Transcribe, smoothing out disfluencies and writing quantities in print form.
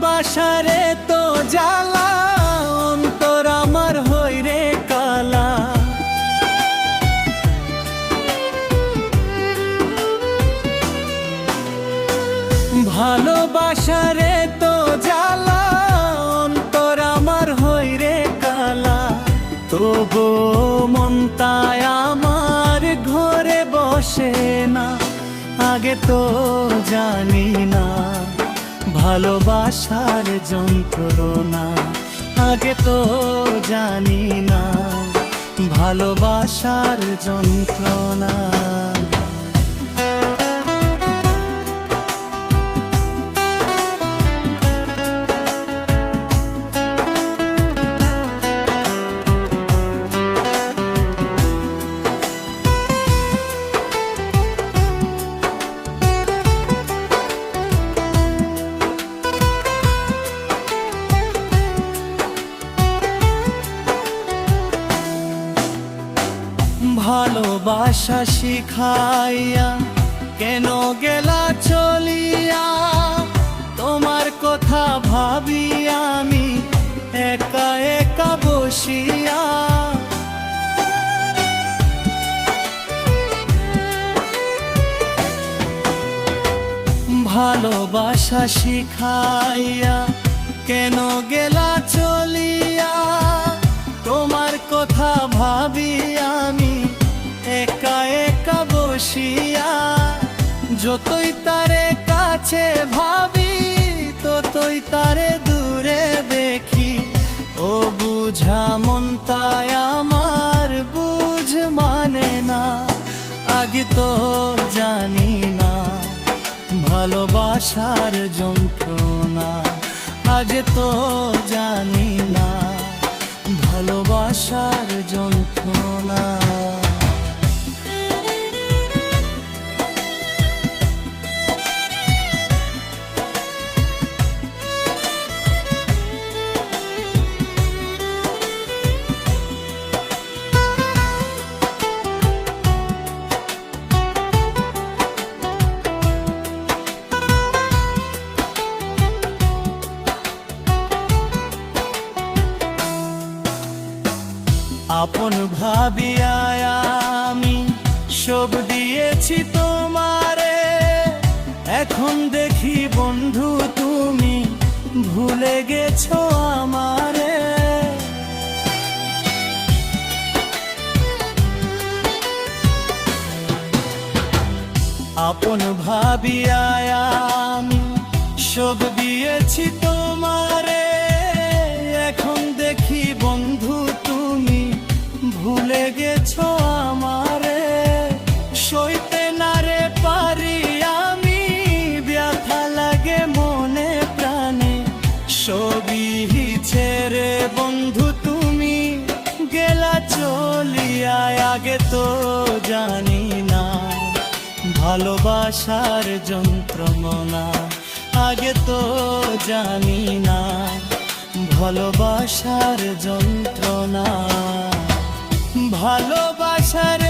ভালোবাসারে তো জ্বালা, অন্তর আমার হইরে কালা। ভালোবাসারে তো জ্বালা, অন্তর আমার হইরে কালা। তবু মনটায় আমার ঘরে বসে না, আগে তো জানি না ভালোবাসার যন্ত্রণা। আগে তো জানি না ভালোবাসার যন্ত্রণা। ভালোবাসা শিখাইয়া কেন গেলা চলিয়া, তোমার কথা ভাবি আমি একা একা বসিয়া। ভালোবাসা শিখাইয়া কেন গেলা চলিয়া, তোমার কথা ভাবি আমি একা একা বসিয়া। যতই তারে কাছে ভাবি ততই তারে দূরে দেখি। ও বুঝা মনটায় আমার বুঝ মানে না, আগে তো জানি না ভালোবাসার যন্ত্রণা। আগে তো জানি না ভালোবাসার যন্ত্রণা। আপন ভাবিয়া আমি সব দিয়েছি তোমারে, এখন দেখি বন্ধু তুমি ভুলে গেছো আমারে। আপন ভাবিয়া আমি সব দিয়েছি তোমারে, এখন দেখি বন্ধু তুমি ভুলে গেছো আমারে। সইতে না রে পারি আমি, ব্যথা লাগে মনে প্রাণে। সবই ছেড়ে বন্ধু তুমি গেলা চলিয়া। আগে তো জানি না ভালোবাসার যন্ত্রণা। আগে তো জানি না ভালোবাসার যন্ত্রণা। ভালোবাসার